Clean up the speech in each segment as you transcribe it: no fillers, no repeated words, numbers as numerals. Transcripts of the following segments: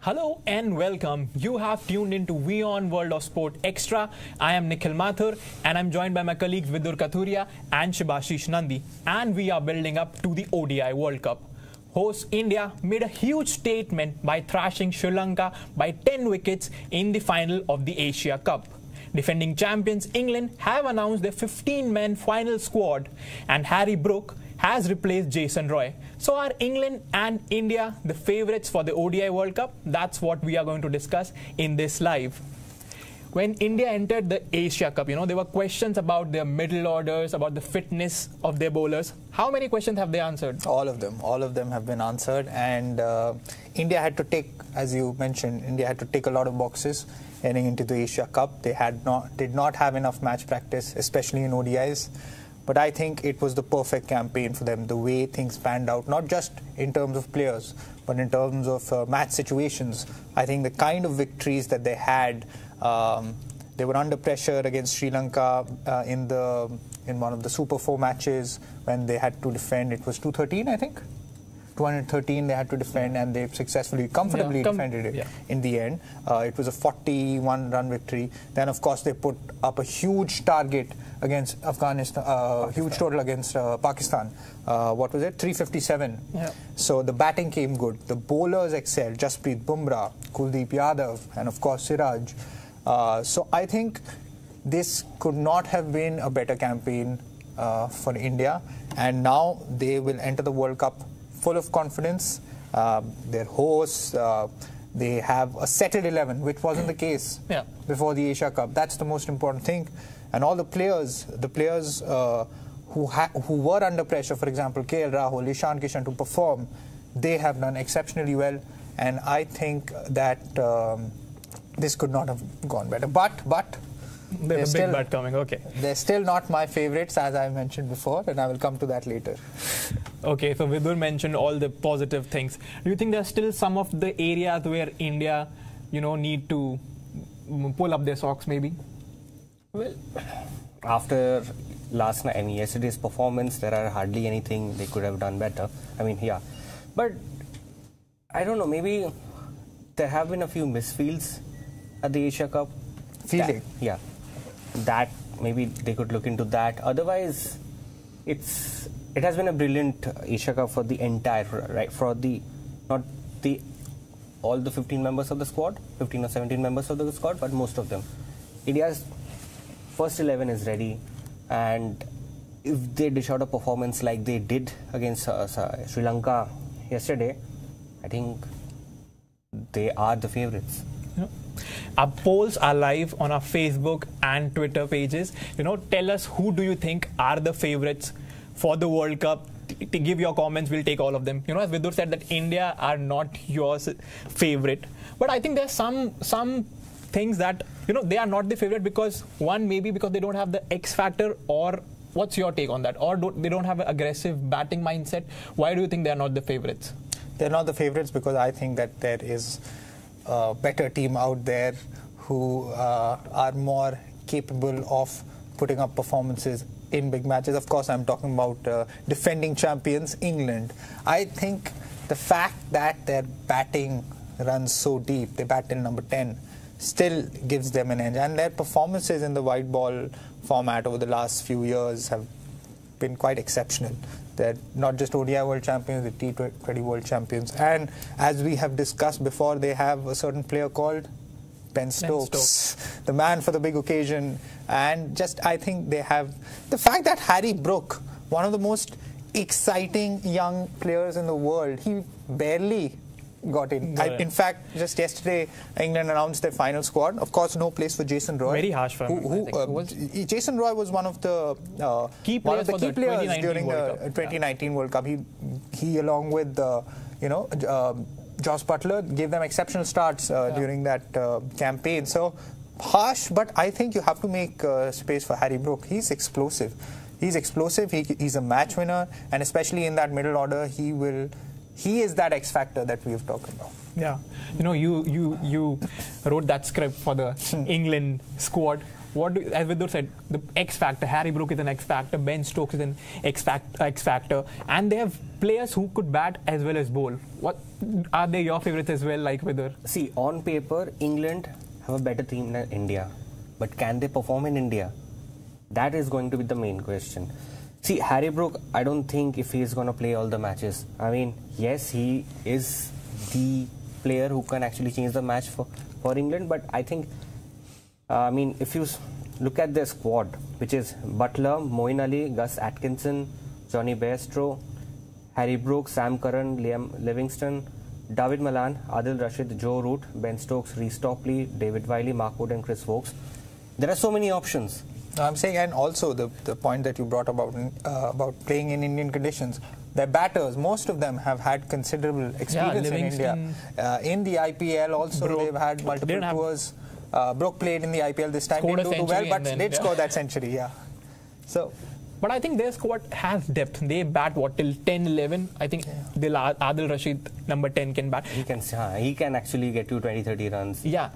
Hello and welcome. You have tuned into WION World of Sport Xtra. I am Nikhil Mathur and I'm joined by my colleagues Vidur Kathuria and Shibashish Nandi. And we are building up to the ODI World Cup. Host India made a huge statement by thrashing Sri Lanka by 10 wickets in the final of the Asia Cup. Defending champions England have announced their 15-man final squad and Harry Brook has replaced Jason Roy. So are England and India the favourites for the ODI World Cup? That's what we are going to discuss in this live. When India entered the Asia Cup, there were questions about their middle orders, about the fitness of their bowlers. How many questions have they answered? All of them. All of them have been answered. And India had to take, as you mentioned, India had to tick a lot of boxes heading into the Asia Cup. They did not have enough match practice, especially in ODIs. But I think it was the perfect campaign for them, the way things panned out, not just in terms of players, but in terms of match situations. I think the kind of victories that they had, they were under pressure against Sri Lanka in one of the Super 4 matches when they had to defend. It was 213, I think. 213 they had to defend, and they successfully, comfortably defended it in the end. It was a 41-run victory. Then, of course, they put up a huge target against Afghanistan, huge total against Pakistan. What was it? 357. Yeah. So the batting came good. The bowlers excelled. Jasprit Bumrah, Kuldeep Yadav, and of course Siraj. So I think this could not have been a better campaign for India. And now they will enter the World Cup full of confidence. Their hosts, they have a settled 11, which wasn't the case before the Asia Cup. That's the most important thing. And all the players who were under pressure, for example, KL Rahul, Ishan Kishan, to perform, they have done exceptionally well. And I think that this could not have gone better. But there's a big but coming, okay. They're still not my favorites, as I mentioned before, and I will come to that later. Okay, so Vidur mentioned all the positive things. Do you think there's still some of the areas where India, need to pull up their socks maybe? Well, after yesterday's performance, there are hardly anything they could have done better. But I don't know, maybe there have been a few misfields at the Asia Cup. Feeling? That maybe they could look into that. Otherwise, it has been a brilliant Asia Cup for the entire, all the 15 members of the squad, 15 or 17 members of the squad, but most of them. India's first 11 is ready, and if they dish out a performance like they did against Sri Lanka yesterday, I think they are the favourites. Our polls are live on our Facebook and Twitter pages. Tell us, who do you think are the favourites for the World Cup? To give your comments, we'll take all of them. As Vidur said, that India are not your favourite. But I think there's some things that, they are not the favourite because, one, maybe because they don't have the X factor, or what's your take on that? Or they don't have an aggressive batting mindset. Why do you think they are not the favourites? They're not the favourites because I think that there is a better team out there who are more capable of putting up performances in big matches. Of course, I'm talking about defending champions England. I think the fact that their batting runs so deep, they bat in number 10, still gives them an edge. And their performances in the white ball format over the last few years have been quite exceptional. They're not just ODI World Champions, they're T20 World Champions. And as we have discussed before, they have a certain player called Ben Stokes, the man for the big occasion. And I think they have the fact that Harry Brook, one of the most exciting young players in the world, he barely got in. In fact, just yesterday, England announced their final squad. Of course, no place for Jason Roy. Very harsh for him. Jason Roy was one of the key players during the 2019 World Cup. He along with Joss Butler, gave them exceptional starts during that campaign. So harsh, but I think you have to make space for Harry Brook. He's explosive. He's explosive. He's a match winner, and especially in that middle order, he will he is that X factor that we've talked about. Yeah, you wrote that script for the England squad. As Vidur said, the X factor. Harry Brook is an X factor. Ben Stokes is an X factor, and they have players who could bat as well as bowl. What are they your favorites as well, like Vidur? See, on paper, England have a better team than India, but can they perform in India? That is going to be the main question. See, Harry Brook, I don't think if he is going to play all the matches. I mean, yes, he is the player who can actually change the match for England, but I think, if you look at their squad, which is Butler, Moeen Ali, Gus Atkinson, Johnny Bairstow, Harry Brook, Sam Curran, Liam Livingston, David Malan, Adil Rashid, Joe Root, Ben Stokes, Reece Topley, David Wiley, Mark Wood and Chris Vokes. There are so many options. I'm saying, and also the point that you brought about playing in Indian conditions. Their batters, most of them have had considerable experience in India. In the IPL also, they've had multiple tours. Brook played in the IPL this time, didn't do well, but did score that century, yeah. So, but I think their squad has depth. They bat till 10, 11. I think Adil Rashid, number 10, can bat. He can actually get you 20, 30 runs. Yeah,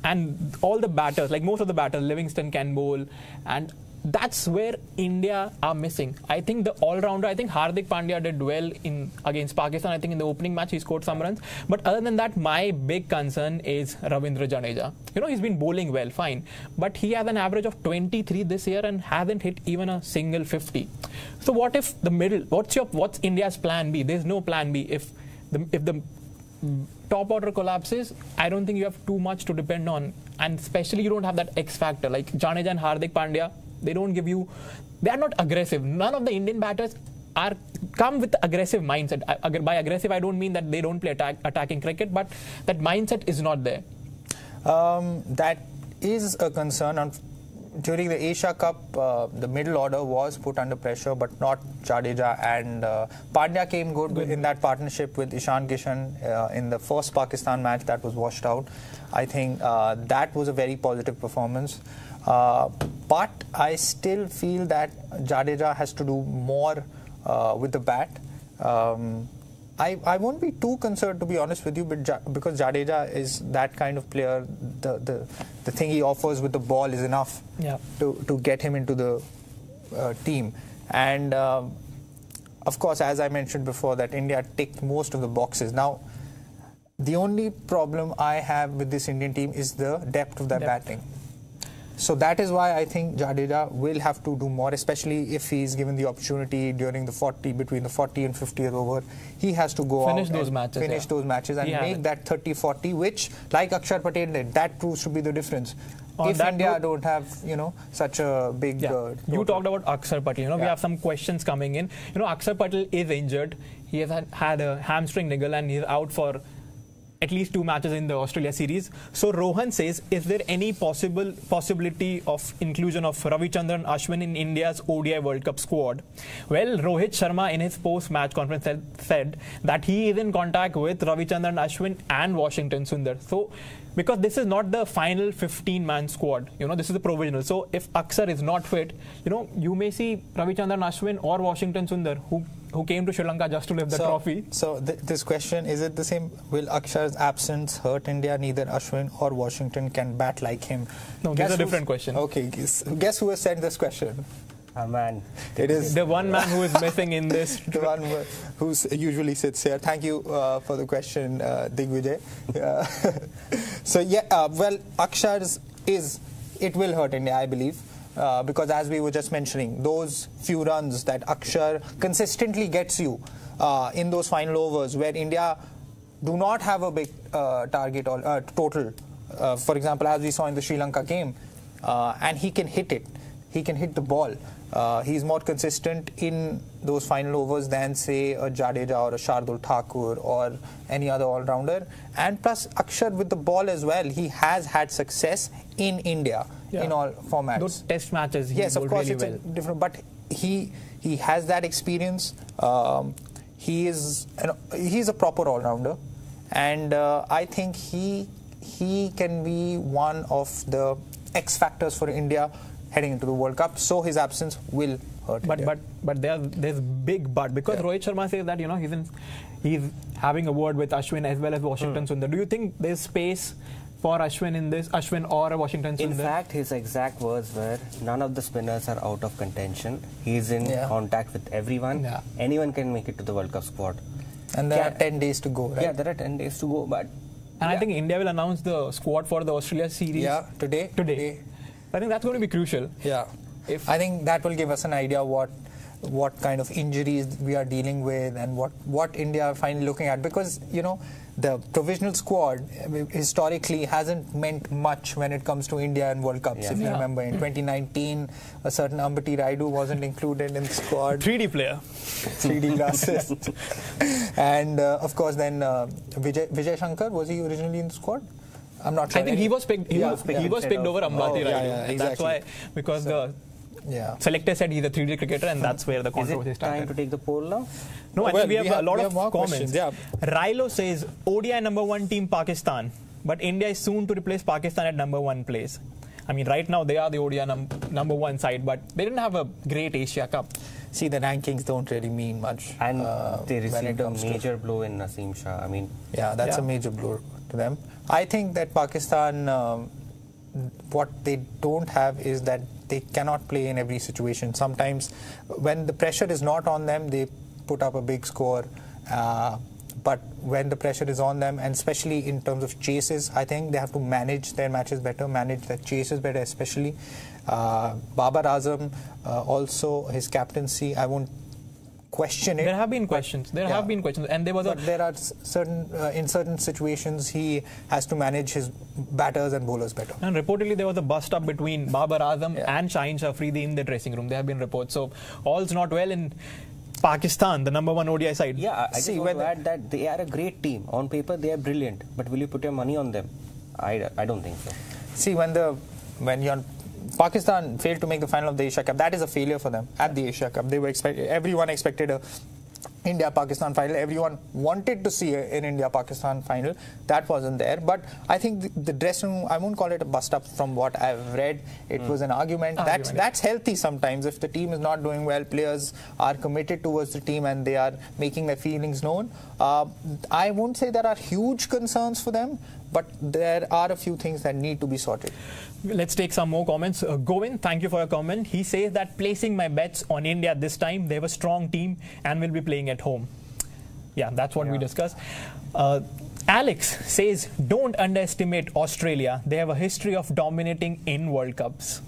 and all the batters, like most of the batters, Livingston can bowl, and that's where India are missing. I think the all-rounder, I think Hardik Pandya did well against Pakistan. I think in the opening match he scored some runs. But other than that, my big concern is Ravindra Jadeja. He's been bowling well, fine. But he has an average of 23 this year and hasn't hit even a single 50. So what if the middle, what's India's plan B? There's no plan B. If the top order collapses, I don't think you have too much to depend on. And especially you don't have that X factor. Like Jadeja and Hardik Pandya, they don't give you, they are not aggressive. None of the Indian batters come with aggressive mindset. By aggressive, I don't mean that they don't play attacking cricket, but that mindset is not there. That is a concern. During the Asia Cup, the middle order was put under pressure, but not Jadeja, and Pandya came good in that partnership with Ishan Kishan in the first Pakistan match that was washed out. I think that was a very positive performance. But I still feel that Jadeja has to do more with the bat. I won't be too concerned, to be honest with you, because Jadeja is that kind of player. The thing he offers with the ball is enough to get him into the team. And of course, as I mentioned before, that India ticked most of the boxes. Now, the only problem I have with this Indian team is the depth of their batting. So that is why I think Jadeja will have to do more, especially if he's given the opportunity during between the 40 and 50th over. He has to go finish out those matches and make that 30-40, which, like Akshar Patel did, that proves to be the difference. If India don't have, such a big... you talked about Akshar Patel. We have some questions coming in. Akshar Patel is injured. He has had a hamstring niggle and he's out for at least 2 matches in the Australia series. So Rohan says, is there any possibility of inclusion of Ravichandran Ashwin in India's ODI World Cup squad? Well, Rohit Sharma in his post-match conference said that he is in contact with Ravichandran Ashwin and Washington Sundar. So, because this is not the final 15-man squad, this is the provisional. So if Akshar is not fit, you may see Ravichandran Ashwin or Washington Sundar, who came to Sri Lanka just to lift the trophy. So this question, is it the same? Will Akshar's absence hurt India? Neither Ashwin or Washington can bat like him. No, that's a different question. Okay, guess who has sent this question? Man. It is the one man who is missing in this. The one who usually sits here. Thank you for the question, Digvijay. So well, Akshar's it will hurt India, I believe. Because as we were just mentioning, those few runs that Akshar consistently gets you in those final overs where India do not have a big target or total, for example, as we saw in the Sri Lanka game, and he can hit it. He can hit the ball. He's more consistent in those final overs than, say, a Jadeja or a Shardul Thakur or any other all-rounder. And plus, Akshar with the ball as well, he has had success in India in all formats. Those test matches, yes, of course, really it's different. But he has that experience. He's a proper all-rounder, and I think he can be one of the X factors for India heading into the World Cup, so his absence will hurt. But there's big but, because Rohit Sharma says that he's having a word with Ashwin as well as Washington Sundar. Do you think there's space for Ashwin in this, Ashwin or Washington Sundar? In fact, his exact words were, none of the spinners are out of contention. He's in contact with everyone. Yeah. Anyone can make it to the World Cup squad. And there are 10 days to go, right? Yeah, there are 10 days to go. But I think India will announce the squad for the Australia series. Yeah, today. I think that's going to be crucial. Yeah. I think that will give us an idea what kind of injuries we are dealing with and what India are finally looking at, because the provisional squad historically hasn't meant much when it comes to India and World Cups. If you remember, in 2019 a certain Ambati Raidu wasn't included in the squad. 3D player, 3D glasses. And of course then Vijay Shankar, was he originally in the squad? I'm not sure. I think he was picked over Ambati Raidu. Exactly. That's why, because the selector said he's a 3D cricketer, and that's where the controversy started. Is it time to take the poll now? No, I think we have a lot of comments. Yeah. Rilo says, ODI #1 team Pakistan, but India is soon to replace Pakistan at #1 place. I mean, right now they are the ODI #1 side, but they didn't have a great Asia Cup. See, the rankings don't really mean much. And they received a major blow in Naseem Shah. I mean, that's a major blow to them. I think that Pakistan, what they don't have is that they cannot play in every situation. Sometimes when the pressure is not on them, they put up a big score. But when the pressure is on them, and especially in terms of chases, I think they have to manage their matches better, manage their chases better, especially. Babar Azam, also his captaincy, I won't question it. There have been questions. And there was but there are certain in certain situations he has to manage his batters and bowlers better. And reportedly there was a bust up between Babar Azam and Shaheen Shafridi in the dressing room. There have been reports. So all's not well in Pakistan, the #1 ODI side. Yeah, I just want to add that they are a great team. On paper they are brilliant, but will you put your money on them? I don't think so. See, when you're Pakistan failed to make the final of the Asia Cup, that is a failure for them at the Asia Cup. Everyone expected a India-Pakistan final. Everyone wanted to see an India-Pakistan final. That wasn't there. But I think the dressing room, I won't call it a bust-up from what I've read. It was an argument. That's healthy sometimes. If the team is not doing well, players are committed towards the team and they are making their feelings known. I won't say there are huge concerns for them, but there are a few things that need to be sorted. Let's take some more comments. Govind, thank you for your comment. He says that placing my bets on India this time. They have a strong team and will be playing at home. Yeah, that's what we discussed. Alex says, don't underestimate Australia. They have a history of dominating in World Cups.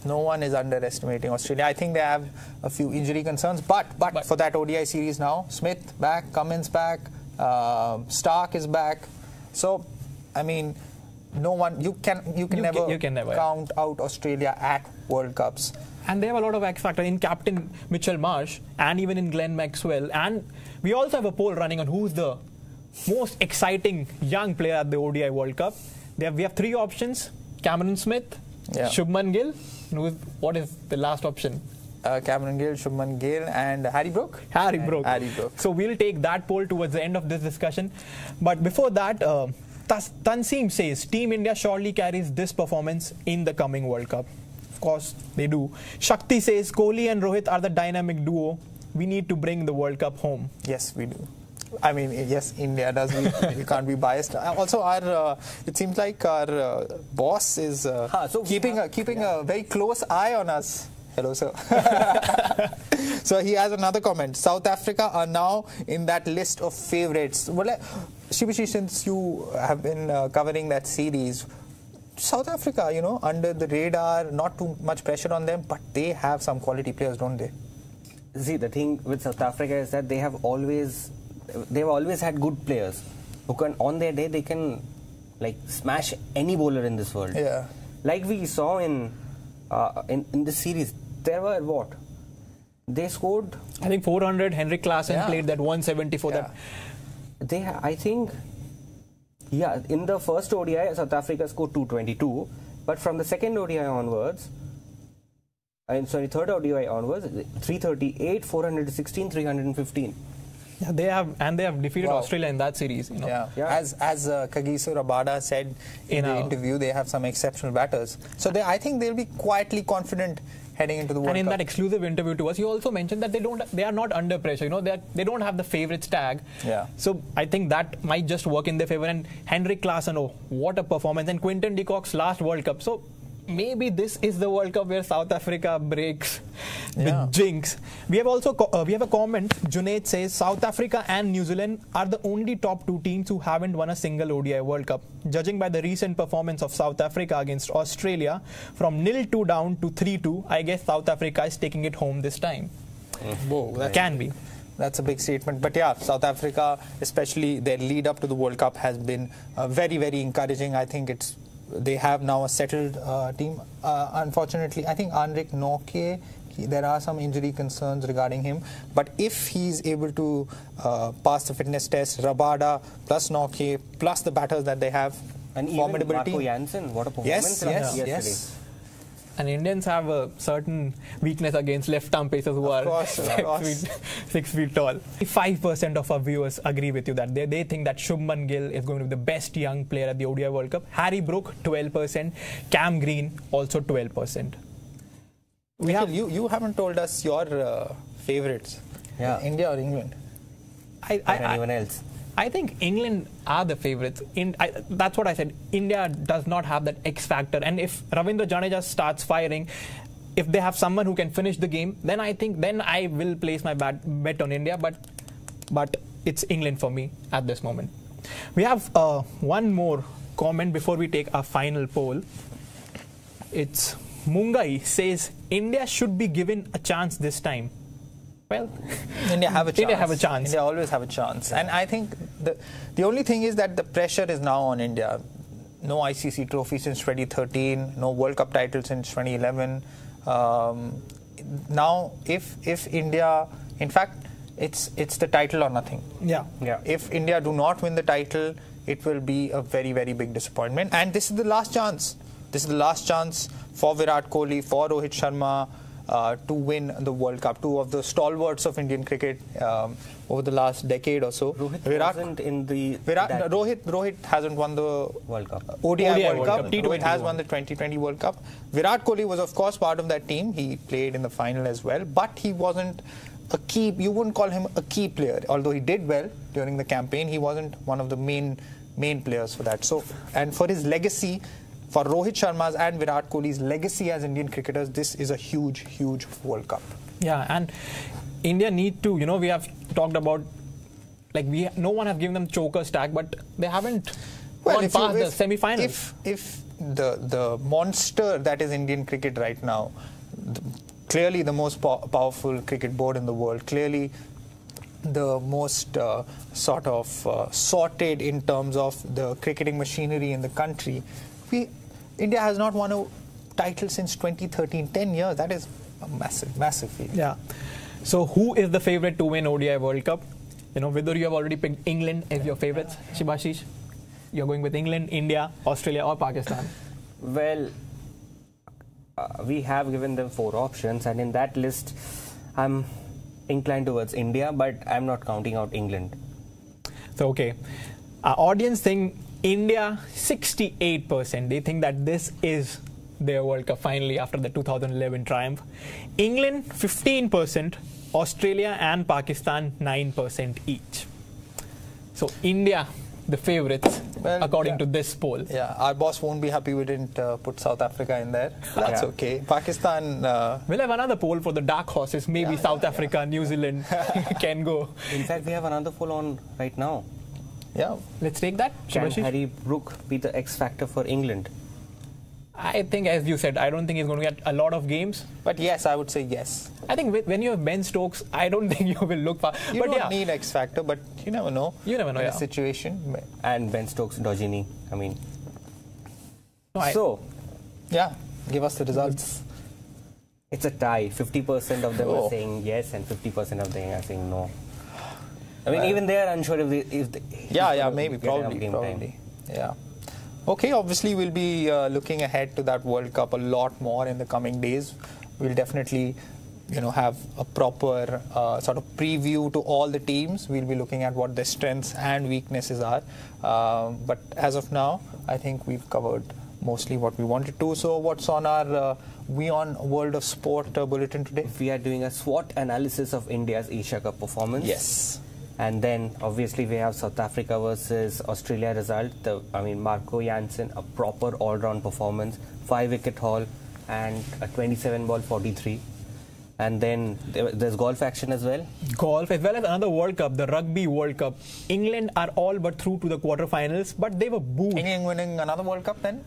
No one is underestimating Australia. I think they have a few injury concerns, but for that ODI series now, Smith back, Cummins back, Stark is back. So, I mean, no one, you can never count out Australia at World Cups. And they have a lot of X factor in Captain Mitchell Marsh and even in Glenn Maxwell. And we also have a poll running on who's the most exciting young player at the ODI World Cup. We have three options: Cameron Smith, Shubman Gill. What is the last option? Cameron Gill, Shubman Gill, and Harry Brook. Harry Brook. So we'll take that poll towards the end of this discussion. But before that, Tanseem says, Team India surely carries this performance in the coming World Cup. Of course, they do. Shakti says, Kohli and Rohit are the dynamic duo. We need to bring the World Cup home. Yes, we do. I mean, yes, India does. We can't be biased. Also, it seems like our boss is keeping a very close eye on us. Hello, sir. So he has another comment. South Africa are now in that list of favourites. Well, Shibashi, since you have been covering that series, South Africa, under the radar, not too much pressure on them, but they have some quality players, don't they? See, the thing with South Africa is that they've always had good players who can, on their day, they can smash any bowler in this world. Yeah. Like we saw in this series, there were what? They scored, I think 400. Henrik Klaasen played that 170 for that. I think, in the first ODI, South Africa scored 222, but from the second ODI onwards, third ODI onwards, 338, 416, 315. Yeah, they have defeated Australia in that series. As Kagiso Rabada said in the interview, they have some exceptional batters. So I think they'll be quietly confident heading into the World Cup. And in that exclusive interview to us, you also mentioned that they are not under pressure. They don't have the favorites tag. Yeah. So I think that might just work in their favor. And Henrik Klaassen, oh, what a performance! And Quinton de Kock's last World Cup. So maybe this is the World Cup where South Africa breaks the jinx. We have also we have a comment. Junaid says South Africa and New Zealand are the only top 2 teams who haven't won a single ODI World Cup. Judging by the recent performance of South Africa against Australia, from 0-2 down to 3-2, I guess South Africa is taking it home this time. Whoa, that can be. That's a big statement. But yeah, South Africa, especially their lead up to the World Cup, has been very, very encouraging. I think they have now a settled team. Unfortunately, I think Anrik Noke, there are some injury concerns regarding him. But if he's able to pass the fitness test, Rabada plus Noke plus the batters that they have, and formidable even Marco team. Jansen, what a performance yesterday. And Indians have a certain weakness against left-arm pacers who are 6 feet tall. 5% of our viewers agree with you that they think that Shubman Gill is going to be the best young player at the ODI World Cup. Harry Brook, 12%. Cam Green, also 12%. You haven't told us your favourites. Yeah. India or England? Or anyone else? I think England are the favourites. That's what I said. India does not have that X factor. And if Ravindra Jadeja starts firing, if they have someone who can finish the game, then I will place my bet on India. But it's England for me at this moment. We have one more comment before we take our final poll. It's Mungai says India should be given a chance this time. Well, India have a chance. India have a chance. India always have a chance. And I think the only thing is that the pressure is now on India. No ICC trophy since 2013, no World Cup title since 2011. Now, if India, in fact, it's the title or nothing. Yeah. If India do not win the title, it will be a very, very big disappointment. And this is the last chance. This is the last chance for Virat Kohli, for Rohit Sharma, to win the World Cup. 2 of the stalwarts of Indian cricket over the last decade or so. Rohit hasn't won the World Cup. ODI World Cup. Rohit has won the 2020 World Cup. Virat Kohli was, of course, part of that team. He played in the final as well, but he wasn't a key. You wouldn't call him a key player, although he did well during the campaign. He wasn't one of the main players for that. So, and for his legacy, for Rohit Sharma's and Virat Kohli's legacy as Indian cricketers, this is a huge, huge World Cup. Yeah, and India need to, we have talked about, no one has given them choker stack, but they haven't gone past the semi-finals. If the monster that is Indian cricket right now, clearly the most powerful cricket board in the world, clearly the most sorted in terms of the cricketing machinery in the country, India has not won a title since 2013, 10 years. That is a massive, massive feat. Yeah. So who is the favourite to win ODI World Cup? Whether you have already picked England as your favourites, Shibashish, you're going with England, India, Australia or Pakistan? Well, we have given them 4 options, and in that list, I'm inclined towards India, but I'm not counting out England. So, okay. Our audience think India, 68%. They think that this is their World Cup finally after the 2011 triumph. England, 15%. Australia and Pakistan, 9% each. So, India, the favourites, according to this poll. Yeah, our boss won't be happy we didn't put South Africa in there. That's okay. Pakistan... We'll have another poll for the dark horses. Maybe South Africa, New Zealand can go. In fact, we have another poll on right now. Yeah. Let's take that. Can Harry Brook be the X factor for England? I think, as you said, I don't think he's going to get a lot of games. But yes, I would say yes. I think when you have Ben Stokes, I don't think you will look far. You don't need X factor, but you never know. You never know, in a situation. And Ben Stokes, Dojini, I mean. Yeah, give us the results. It's a tie. 50% of them are saying yes and 50% of them are saying no. I mean, even they are unsure if they maybe, probably. Yeah. Okay, obviously we'll be looking ahead to that World Cup a lot more in the coming days. We'll definitely, have a proper sort of preview to all the teams. We'll be looking at what their strengths and weaknesses are. But as of now, I think we've covered mostly what we wanted to. So what's on our WION World of Sport bulletin today? We are doing a SWOT analysis of India's Asia Cup performance. Yes. And then obviously we have South Africa versus Australia result. Marco Jansen, a proper all-round performance, 5-wicket haul and a 27-ball 43. And then there's golf action as well. Golf as well as another World Cup, the Rugby World Cup. England are all but through to the quarterfinals, but they were booed. England winning another World Cup then?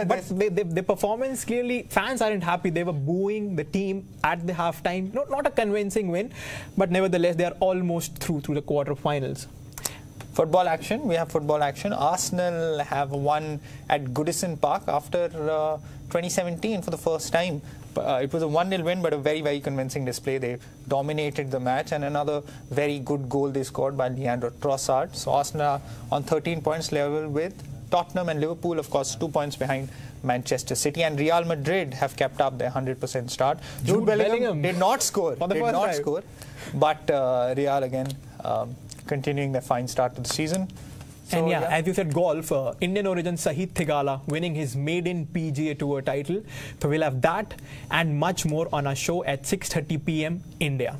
But the performance, clearly, fans aren't happy. They were booing the team at the halftime. Not a convincing win, but nevertheless, they are almost through to the quarterfinals. Football action. We have football action. Arsenal have won at Goodison Park after 2017 for the first time. It was a 1-0 win, but a very, very convincing display. They dominated the match, and another very good goal they scored by Leandro Trossard. So Arsenal are on 13 points level with Tottenham and Liverpool, of course, 2 points behind Manchester City. And Real Madrid have kept up their 100% start. Jude Bellingham did not score. For the first time. But Real again continuing their fine start to the season. So, and as you said, golf, Indian origin Sahith Thigala winning his maiden PGA Tour title. So we'll have that and much more on our show at 6:30 p.m. India.